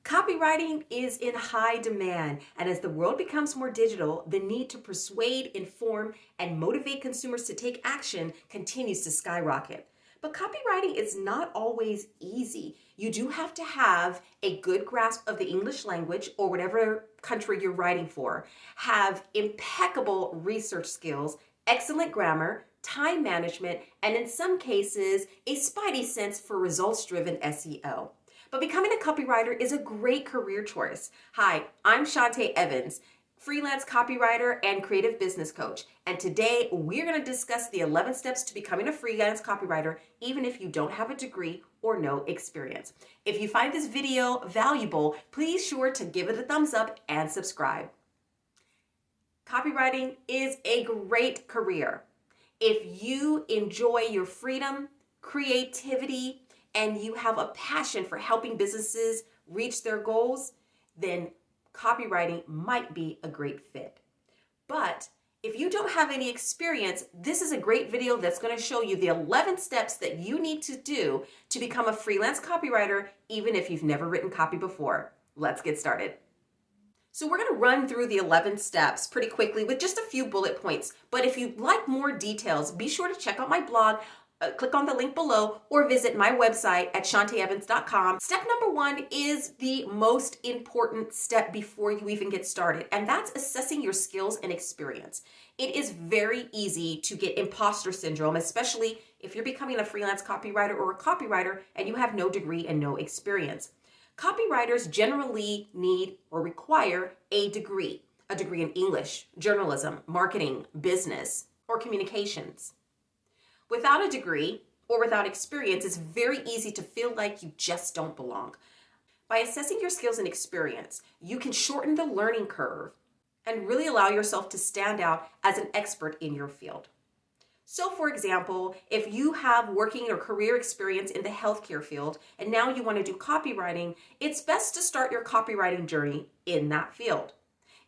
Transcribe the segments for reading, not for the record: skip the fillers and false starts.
Copywriting is in high demand, and as the world becomes more digital, the need to persuade, inform, and motivate consumers to take action continues to skyrocket. But copywriting is not always easy. You do have to have a good grasp of the English language or whatever country you're writing for, have impeccable research skills, excellent grammar, time management, and in some cases, a spidey sense for results-driven SEO. But becoming a copywriter is a great career choice. Hi, I'm Shantae Evans, freelance copywriter and creative business coach. And today we're going to discuss the 11 steps to becoming a freelance copywriter, even if you don't have a degree or no experience. If you find this video valuable, please sure to give it a thumbs up and subscribe. Copywriting is a great career. If you enjoy your freedom, creativity, and you have a passion for helping businesses reach their goals, then copywriting might be a great fit. But if you don't have any experience, this is a great video that's going to show you the 11 steps that you need to do to become a freelance copywriter, even if you've never written copy before. Let's get started. So we're going to run through the 11 steps pretty quickly with just a few bullet points. But if you'd like more details, be sure to check out my blog. Click on the link below or visit my website at shantaeevans.com. Step number 1 is the most important step before you even get started, and that's assessing your skills and experience. It is very easy to get imposter syndrome, especially if you're becoming a freelance copywriter or a copywriter and you have no degree and no experience. Copywriters generally need or require a degree in English, journalism, marketing, business, or communications. Without a degree or without experience, it's very easy to feel like you just don't belong. By assessing your skills and experience, you can shorten the learning curve and really allow yourself to stand out as an expert in your field. So for example, if you have working or career experience in the healthcare field and now you want to do copywriting, it's best to start your copywriting journey in that field.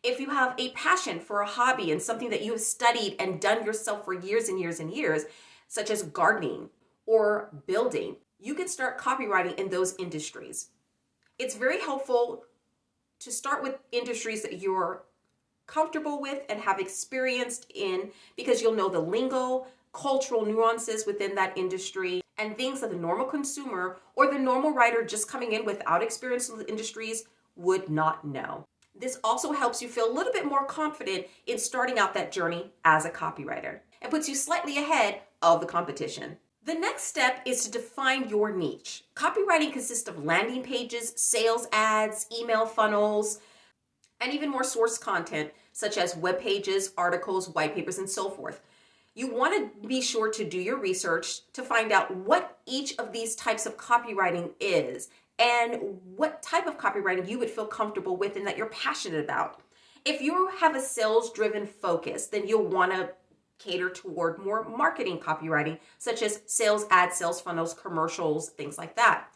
If you have a passion for a hobby and something that you have studied and done yourself for years and years and years, such as gardening or building, you can start copywriting in those industries. It's very helpful to start with industries that you're comfortable with and have experienced in, because you'll know the lingo, cultural nuances within that industry, and things that the normal consumer or the normal writer just coming in without experience in the industries would not know. This also helps you feel a little bit more confident in starting out that journey as a copywriter and puts you slightly ahead of the competition. The next step is to define your niche. Copywriting consists of landing pages, sales ads, email funnels, and even more source content such as web pages, articles, white papers, and so forth. You want to be sure to do your research to find out what each of these types of copywriting is and what type of copywriting you would feel comfortable with and that you're passionate about. If you have a sales-driven focus, then you'll want to cater toward more marketing copywriting, such as sales ads, sales funnels, commercials, things like that.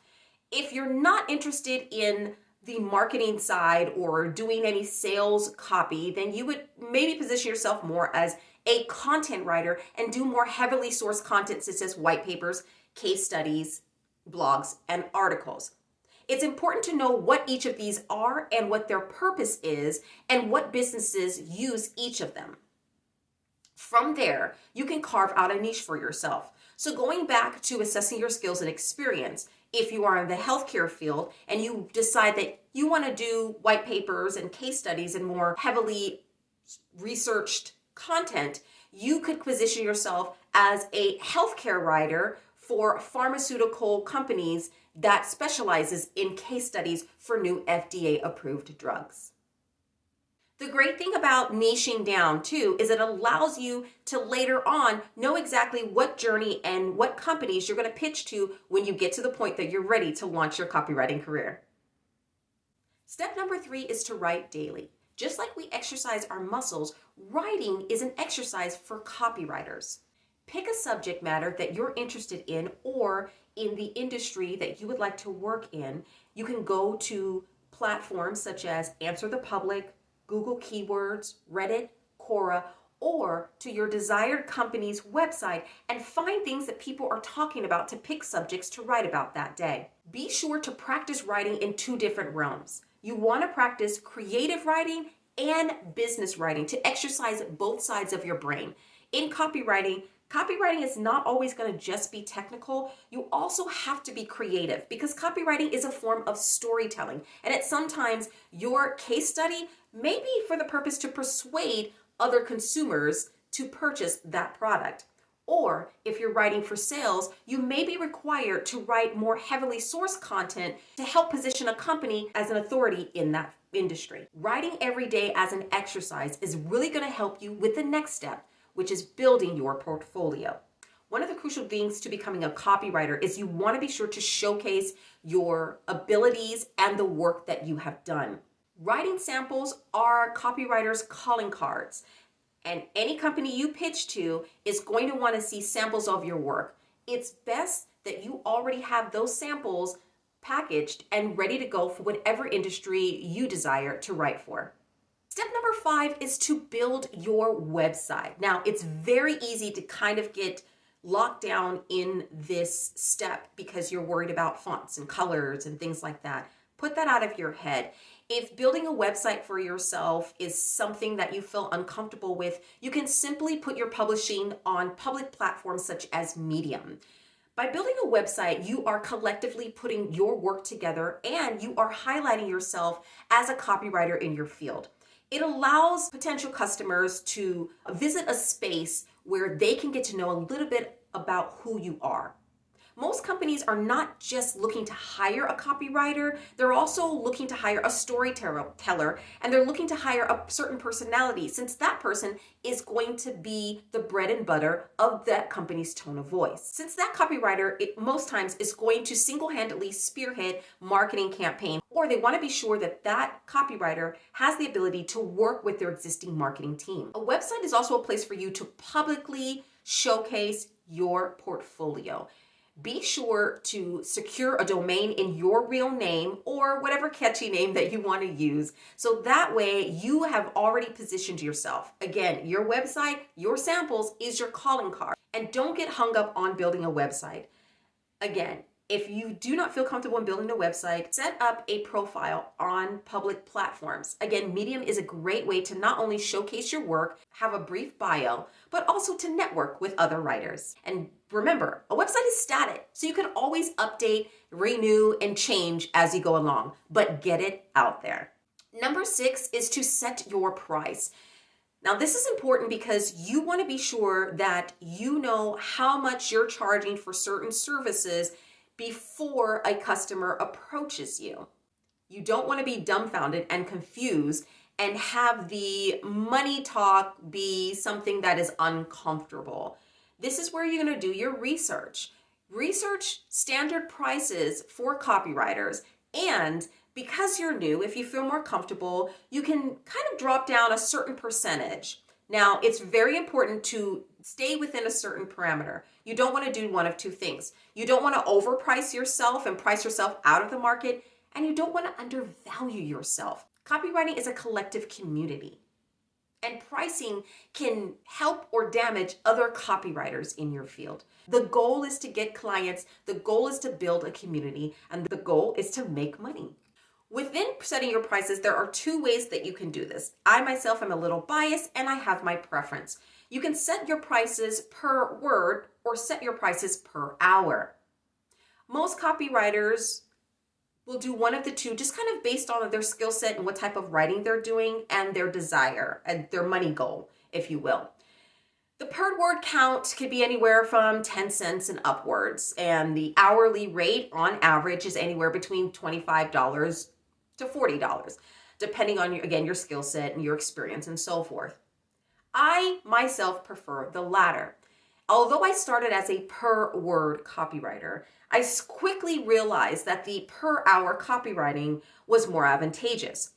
If you're not interested in the marketing side or doing any sales copy, then you would maybe position yourself more as a content writer and do more heavily sourced content such as white papers, case studies, blogs, and articles. It's important to know what each of these are and what their purpose is and what businesses use each of them. From there, you can carve out a niche for yourself. So going back to assessing your skills and experience, if you are in the healthcare field and you decide that you want to do white papers and case studies and more heavily researched content, you could position yourself as a healthcare writer for pharmaceutical companies that specializes in case studies for new FDA-approved drugs. The great thing about niching down too is it allows you to later on know exactly what journey and what companies you're going to pitch to when you get to the point that you're ready to launch your copywriting career. Step number 3 is to write daily. Just like we exercise our muscles, writing is an exercise for copywriters. Pick a subject matter that you're interested in or in the industry that you would like to work in. You can go to platforms such as Answer the Public, Google Keywords, Reddit, Quora, or to your desired company's website and find things that people are talking about to pick subjects to write about that day. Be sure to practice writing in two different realms. You want to practice creative writing and business writing to exercise both sides of your brain. In copywriting is not always going to just be technical. You also have to be creative because copywriting is a form of storytelling. And at sometimes your case study may be for the purpose to persuade other consumers to purchase that product. Or if you're writing for sales, you may be required to write more heavily sourced content to help position a company as an authority in that industry. Writing every day as an exercise is really going to help you with the next step, which is building your portfolio. One of the crucial things to becoming a copywriter is you want to be sure to showcase your abilities and the work that you have done. Writing samples are copywriters' calling cards, and any company you pitch to is going to want to see samples of your work. It's best that you already have those samples packaged and ready to go for whatever industry you desire to write for. Step number 5 is to build your website. Now, it's very easy to kind of get locked down in this step because you're worried about fonts and colors and things like that. Put that out of your head. If building a website for yourself is something that you feel uncomfortable with, you can simply put your publishing on public platforms such as Medium. By building a website, you are collectively putting your work together and you are highlighting yourself as a copywriter in your field. It allows potential customers to visit a space where they can get to know a little bit about who you are. Most companies are not just looking to hire a copywriter, they're also looking to hire a storyteller, and they're looking to hire a certain personality, since that person is going to be the bread and butter of that company's tone of voice. Since that copywriter, most times is going to single-handedly spearhead marketing campaign, or they want to be sure that that copywriter has the ability to work with their existing marketing team. A website is also a place for you to publicly showcase your portfolio. Be sure to secure a domain in your real name or whatever catchy name that you want to use. So that way you have already positioned yourself. Again, your website, your samples is your calling card. And don't get hung up on building a website. Again, if you do not feel comfortable in building a website, set up a profile on public platforms. Again, Medium is a great way to not only showcase your work, have a brief bio, but also to network with other writers. And remember, a website is static, so you can always update, renew, and change as you go along, but get it out there. Number 6 is to set your price. Now, this is important because you want to be sure that you know how much you're charging for certain services before a customer approaches you. You don't want to be dumbfounded and confused and have the money talk be something that is uncomfortable. This is where you're going to do your research. Research standard prices for copywriters, and because you're new, if you feel more comfortable, you can kind of drop down a certain percentage. Now, it's very important to stay within a certain parameter. You don't want to do one of two things. You don't want to overprice yourself and price yourself out of the market, and you don't want to undervalue yourself. Copywriting is a collective community, and pricing can help or damage other copywriters in your field. The goal is to get clients, the goal is to build a community, and the goal is to make money. Within setting your prices, there are 2 ways that you can do this. I myself am a little biased and I have my preference. You can set your prices per word or set your prices per hour. Most copywriters will do one of the two, just kind of based on their skill set and what type of writing they're doing and their desire and their money goal, if you will. The per word count could be anywhere from 10 cents and upwards, and the hourly rate on average is anywhere between $25 to $40, depending on your skill set and your experience and so forth. I myself prefer the latter. Although I started as a per word copywriter, I quickly realized that the per hour copywriting was more advantageous.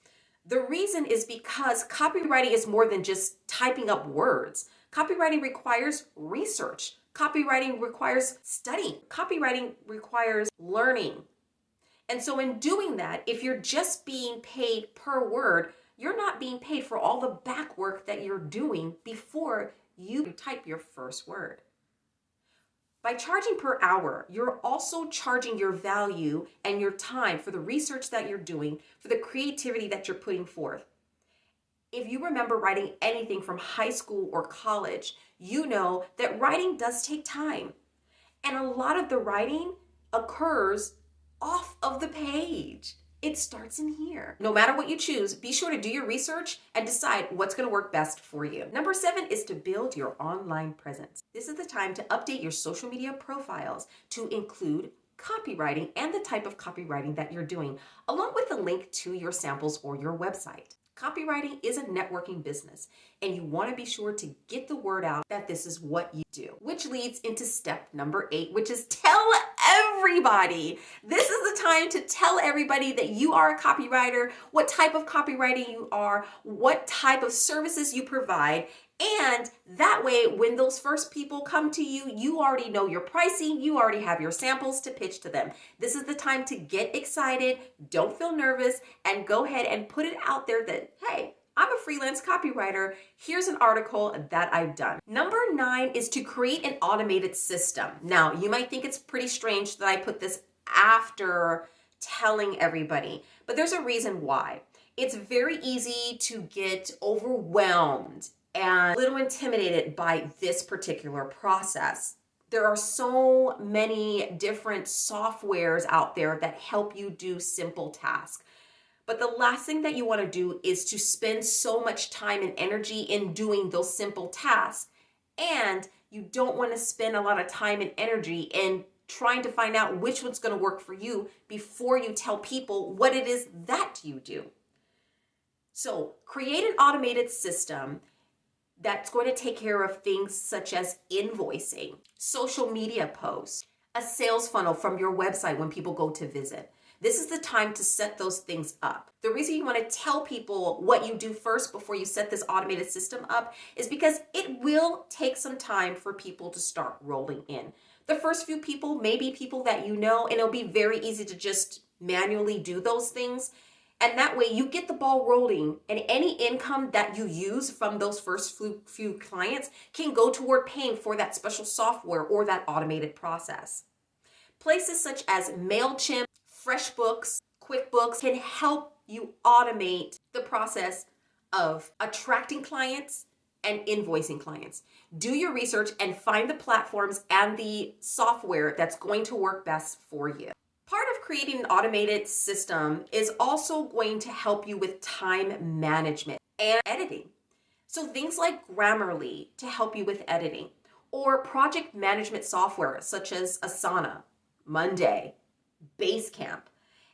The reason is because copywriting is more than just typing up words. Copywriting requires research. Copywriting requires studying. Copywriting requires learning. And so in doing that, if you're just being paid per word, you're not being paid for all the back work that you're doing before you type your first word. By charging per hour, you're also charging your value and your time for the research that you're doing, for the creativity that you're putting forth. If you remember writing anything from high school or college, you know that writing does take time. And a lot of the writing occurs off of the page. It starts in here. No matter what you choose, be sure to do your research and decide what's going to work best for you. Number 7 is to build your online presence. This is the time to update your social media profiles to include copywriting and the type of copywriting that you're doing, along with a link to your samples or your website. Copywriting is a networking business, and you want to be sure to get the word out that this is what you do, which leads into step number 8, which is tell everybody. This is the time to tell everybody that you are a copywriter, what type of copywriting you are, what type of services you provide, and that way, when those first people come to you, you already know your pricing, you already have your samples to pitch to them. This is the time to get excited, don't feel nervous, and go ahead and put it out there that, hey, I'm a freelance copywriter. Here's an article that I've done. Number 9 is to create an automated system. Now, you might think it's pretty strange that I put this after telling everybody, but there's a reason why. It's very easy to get overwhelmed and a little intimidated by this particular process. There are so many different softwares out there that help you do simple tasks. But the last thing that you want to do is to spend so much time and energy in doing those simple tasks. And you don't want to spend a lot of time and energy in trying to find out which one's going to work for you before you tell people what it is that you do. So create an automated system that's going to take care of things such as invoicing, social media posts, a sales funnel from your website when people go to visit. This is the time to set those things up. The reason you want to tell people what you do first before you set this automated system up is because it will take some time for people to start rolling in. The first few people may be people that you know, and it'll be very easy to just manually do those things. And that way you get the ball rolling, and any income that you use from those first few clients can go toward paying for that special software or that automated process. Places such as MailChimp, FreshBooks, QuickBooks can help you automate the process of attracting clients and invoicing clients. Do your research and find the platforms and the software that's going to work best for you. Part of creating an automated system is also going to help you with time management and editing. So things like Grammarly to help you with editing, or project management software such as Asana, Monday, Basecamp,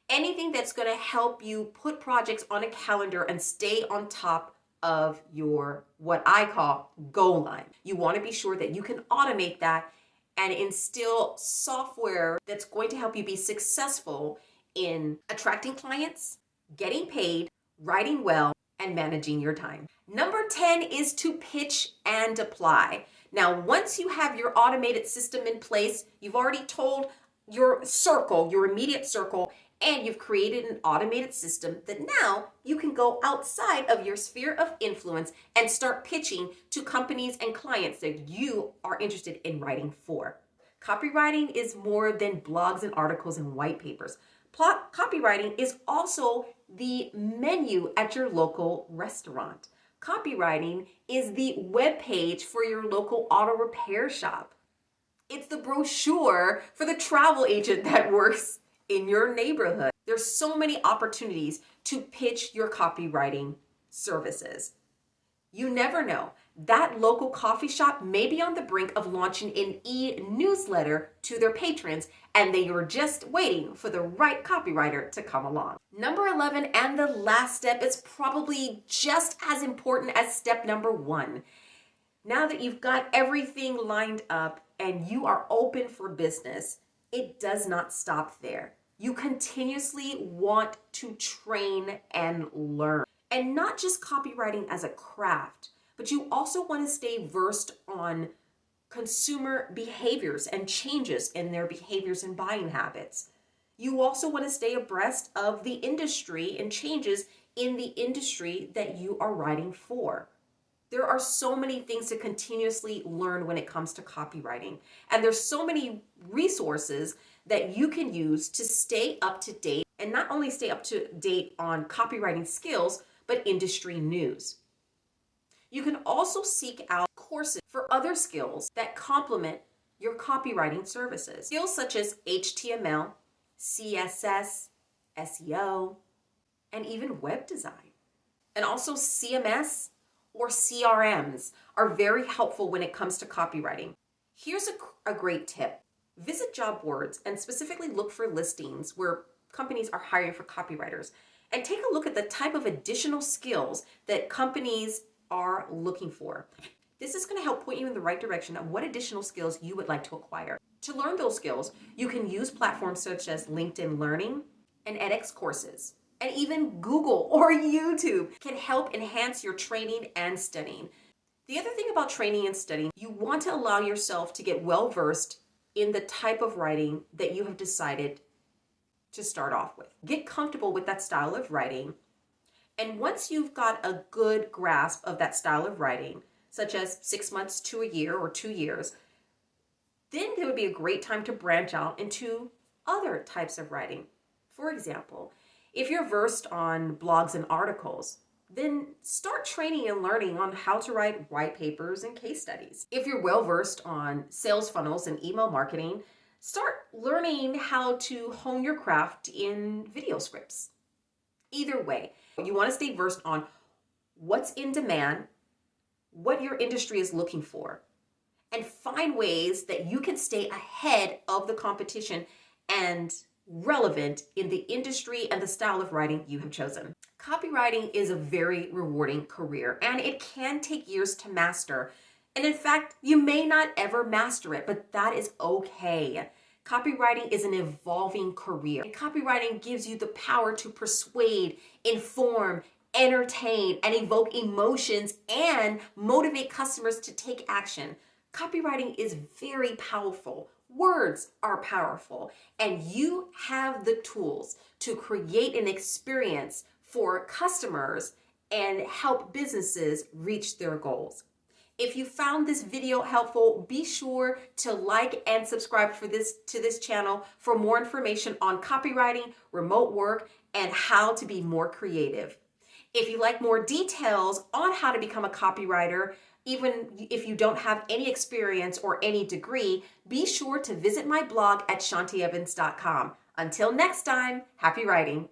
anything that's going to help you put projects on a calendar and stay on top of your, what I call, goal line. You want to be sure that you can automate that and instill software that's going to help you be successful in attracting clients, getting paid, writing well, and managing your time. Number 10 is to pitch and apply. Now, once you have your automated system in place, you've already told your circle, your immediate circle, and you've created an automated system that now you can go outside of your sphere of influence and start pitching to companies and clients that you are interested in writing for. Copywriting is more than blogs and articles and white papers. Copywriting is also the menu at your local restaurant. Copywriting is the web page for your local auto repair shop. It's the brochure for the travel agent that works in your neighborhood. There's so many opportunities to pitch your copywriting services. You never know. That local coffee shop may be on the brink of launching an e-newsletter to their patrons, and they are just waiting for the right copywriter to come along. Number 11, and the last step, is probably just as important as step number 1. Now that you've got everything lined up and you are open for business, it does not stop there. You continuously want to train and learn. And not just copywriting as a craft, but you also want to stay versed on consumer behaviors and changes in their behaviors and buying habits. You also want to stay abreast of the industry and changes in the industry that you are writing for. There are so many things to continuously learn when it comes to copywriting. And there's so many resources that you can use to stay up to date, and not only stay up to date on copywriting skills, but industry news. You can also seek out courses for other skills that complement your copywriting services. Skills such as HTML, CSS, SEO, and even web design. And also CMS or CRMs are very helpful when it comes to copywriting. Here's a great tip. Visit job boards and specifically look for listings where companies are hiring for copywriters, and take a look at the type of additional skills that companies are looking for. This is going to help point you in the right direction of what additional skills you would like to acquire. To learn those skills, you can use platforms such as LinkedIn Learning and edX courses. And even Google or YouTube can help enhance your training and studying. The other thing about training and studying, you want to allow yourself to get well versed in the type of writing that you have decided to start off with. Get comfortable with that style of writing. And once you've got a good grasp of that style of writing, such as 6 months to a year or 2 years, then there would be a great time to branch out into other types of writing. For example, if you're versed on blogs and articles, then start training and learning on how to write white papers and case studies. If you're well versed on sales funnels and email marketing, start learning how to hone your craft in video scripts. Either way, you want to stay versed on what's in demand, what your industry is looking for, and find ways that you can stay ahead of the competition and relevant in the industry and the style of writing you have chosen. Copywriting is a very rewarding career, and it can take years to master. And in fact, you may not ever master it, but that is okay. Copywriting is an evolving career. And copywriting gives you the power to persuade, inform, entertain, and evoke emotions and motivate customers to take action. Copywriting is very powerful. Words are powerful, and you have the tools to create an experience for customers and help businesses reach their goals. If you found this video helpful, be sure to like and subscribe to this channel for more information on copywriting, remote work, and how to be more creative. If you like more details on how to become a copywriter, even if you don't have any experience or any degree, be sure to visit my blog at shantievans.com. Until next time, happy writing.